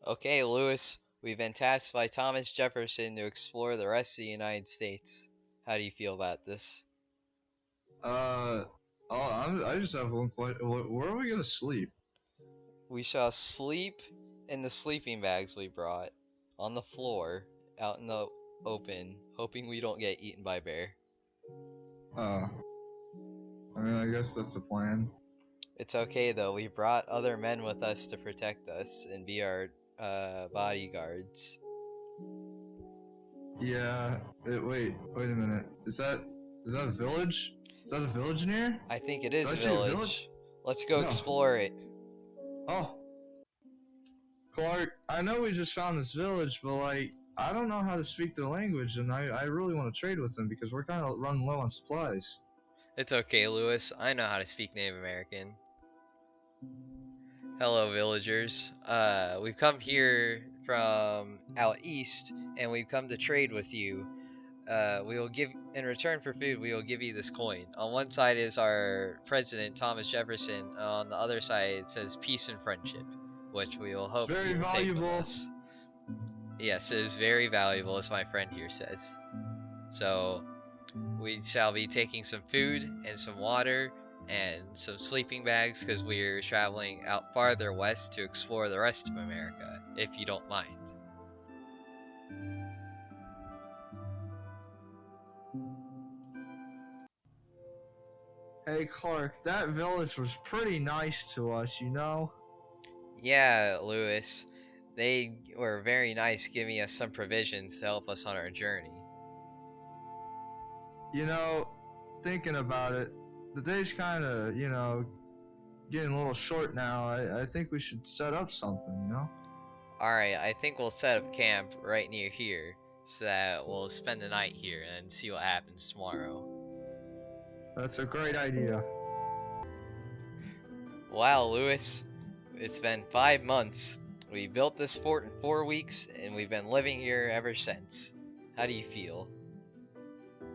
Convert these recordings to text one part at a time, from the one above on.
Okay, Lewis, we've been tasked by Thomas Jefferson to explore the rest of the United States. How do you feel about this? Uh, I just have one question. Where are we gonna sleep? We shall sleep in the sleeping bags we brought, on the floor, out in the open, hoping we don't get eaten by bear. Uh, I mean, I guess that's the plan. It's okay though, we brought other men with us to protect us and be our bodyguards. Yeah. Wait a minute. Is that a village? Is that a village in here? I think it Did is I a see a village? village. Let's go No. explore it. Oh, Clark. I know we just found this village, but like, I don't know how to speak their language, and I really want to trade with them because we're kind of running low on supplies. It's okay, Lewis. I know how to speak Native American. Hello, villagers. We've come here from out east, and we've come to trade with you. We will give, in return for food, we will give you this coin. On one side is our president, Thomas Jefferson. On the other side, it says peace and friendship, which we will It's hope very you will take with valuable. us. Yes, it is very valuable, as my friend here says. So, we shall be taking some food and some water and some sleeping bags because we're traveling out farther west to explore the rest of America, if you don't mind. Hey, Clark. That village was pretty nice to us, you know. Yeah, Lewis, they were very nice giving us some provisions to help us on our journey. You know, thinking about it, the day's kind of, getting a little short now. I think we should set up something, you know? Alright, I think we'll set up camp right near here so that we'll spend the night here and see what happens tomorrow. That's a great idea. Wow, Lewis, it's been 5 months. We built this fort in 4 weeks, and we've been living here ever since. How do you feel?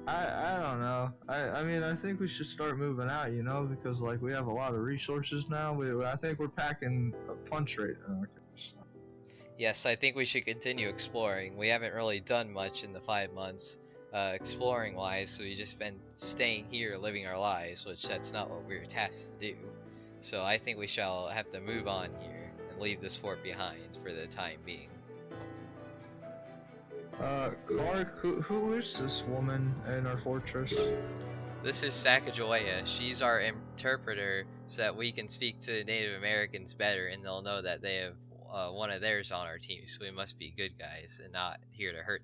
I don't know. I mean, I think we should start moving out, you know, because, like, we have a lot of resources now. I think we're packing a punch right now. Yes, I think we should continue exploring. We haven't really done much in the 5 months, exploring wise, so we've just been staying here, living our lives, which that's not what we were tasked to do. So I think we shall have to move on here and leave this fort behind for the time being. Clark, who is this woman in our fortress? This is Sacagawea. She's our interpreter so that we can speak to Native Americans better and they'll know that they have one of theirs on our team, so we must be good guys and not here to hurt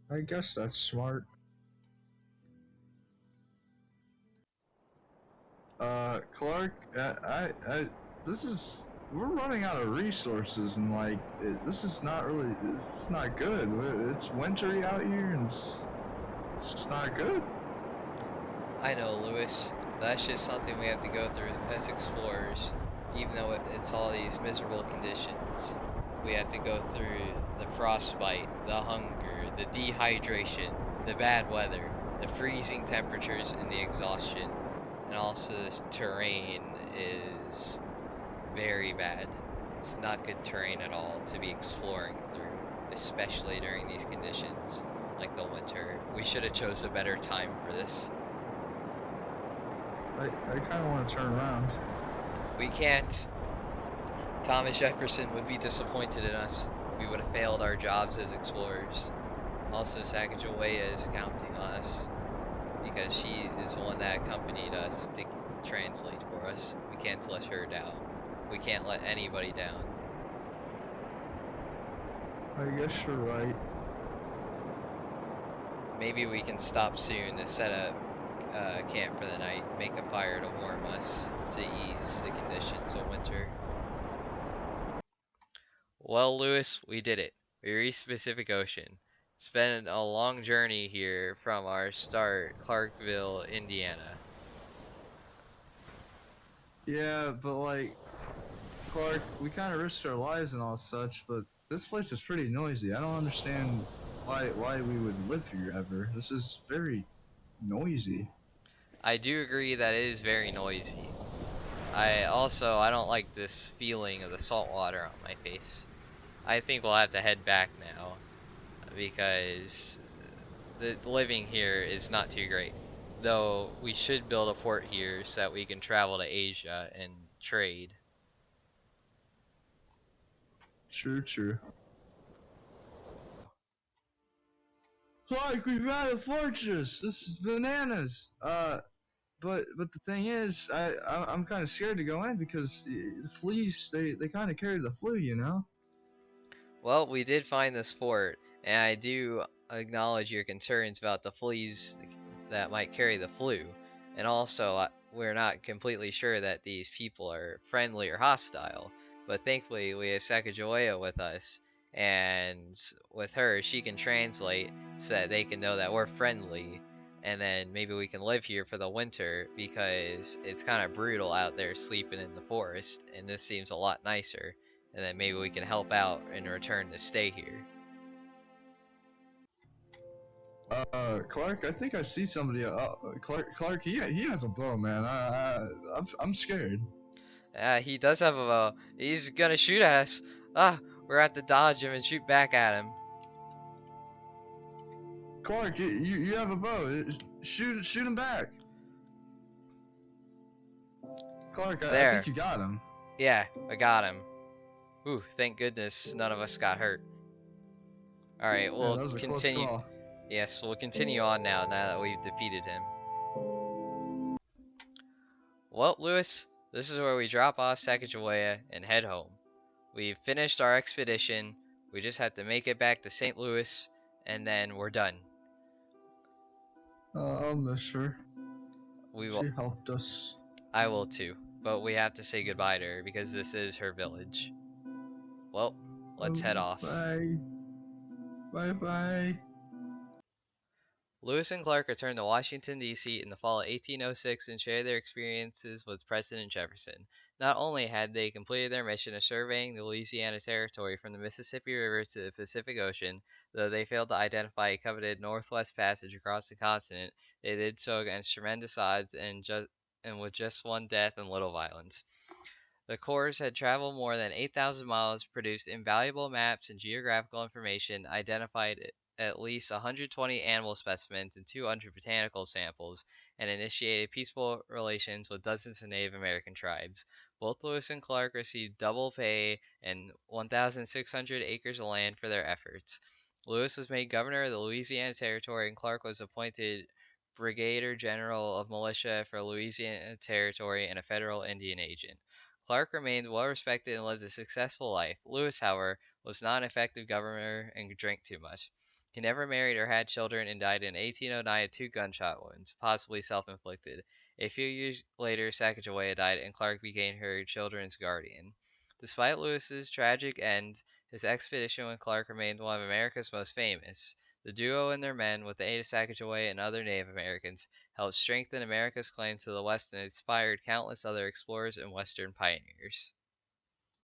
them. I guess that's smart. Clark, this is, we're running out of resources, and like, this is not really, this is not good. It's wintry out here, and it's just not good. I know, Lewis. That's just something we have to go through as explorers. Even though it's all these miserable conditions, we have to go through the frostbite, the hunger, the dehydration, the bad weather, the freezing temperatures, and the exhaustion. And also, this terrain is very bad. It's not good terrain at all to be exploring through, especially during these conditions, like the winter. We should have chose a better time for this. I kind of want to turn around. We can't. Thomas Jefferson would be disappointed in us. We would have failed our jobs as explorers. Also, Sacagawea is counting on us because she is the one that accompanied us to translate for us. We can't let her down. We can't let anybody down. I guess you're right. Maybe we can stop soon to set up camp for the night, make a fire to warm us to ease the conditions of winter. Well, Lewis, we did it. We reached the Pacific Ocean. It's been a long journey here from our start, Clarkville, Indiana. Yeah, but like, Clark, we kind of risked our lives and all such, but this place is pretty noisy. I don't understand why we would live here ever. This is very noisy. I do agree that it is very noisy. I don't like this feeling of the salt water on my face. I think we'll have to head back now because the living here is not too great. Though we should build a fort here so that we can travel to Asia and trade. True, true. Clark, we've got a fortress. This is bananas. But the thing is, I'm kind of scared to go in because the fleas they kind of carry the flu, you know. Well, we did find this fort, and I do acknowledge your concerns about the fleas that might carry the flu. And also, we're not completely sure that these people are friendly or hostile. But thankfully, we have Sacagawea with us, and with her, she can translate so that they can know that we're friendly. And then maybe we can live here for the winter because it's kind of brutal out there sleeping in the forest, and this seems a lot nicer, and then maybe we can help out in return to stay here. Clark, I think I see somebody. Clark, he has a bow, man. I'm scared. He does have a bow. He's gonna shoot at us. Ah, we're gonna have to dodge him and shoot back at him. Clark, you have a bow. Shoot him back. Clark, I think There. you got him. Yeah, I got him. Ooh, thank goodness none of us got hurt. Alright, Yeah, we'll that was a close continue. call. Yes, we'll continue on now that we've defeated him. Well, Lewis, this is where we drop off Sacagawea and head home. We've finished our expedition. We just have to make it back to St. Louis, and then we're done. I'll miss her. We will. She helped us. I will too, but we have to say goodbye to her because this is her village. Well, let's head off. Bye. Bye bye. Lewis and Clark returned to Washington, D.C. in the fall of 1806 and shared their experiences with President Jefferson. Not only had they completed their mission of surveying the Louisiana Territory from the Mississippi River to the Pacific Ocean, though they failed to identify a coveted northwest passage across the continent, they did so against tremendous odds and with just one death and little violence. The Corps had traveled more than 8,000 miles, produced invaluable maps and geographical information, identified at least 120 animal specimens and 200 botanical samples, and initiated peaceful relations with dozens of Native American tribes. Both Lewis and Clark received double pay and 1,600 acres of land for their efforts. Lewis was made governor of the Louisiana Territory, and Clark was appointed Brigadier General of Militia for Louisiana Territory and a federal Indian agent. Clark remained well respected and lived a successful life. Lewis, however, was not an effective governor and drank too much. He never married or had children and died in 1809 of two gunshot wounds, possibly self-inflicted. A few years later, Sacagawea died, and Clark became her children's guardian. Despite Lewis's tragic end, his expedition with Clark remained one of America's most famous. The duo and their men, with the aid of Sacagawea and other Native Americans, helped strengthen America's claim to the West and inspired countless other explorers and Western pioneers.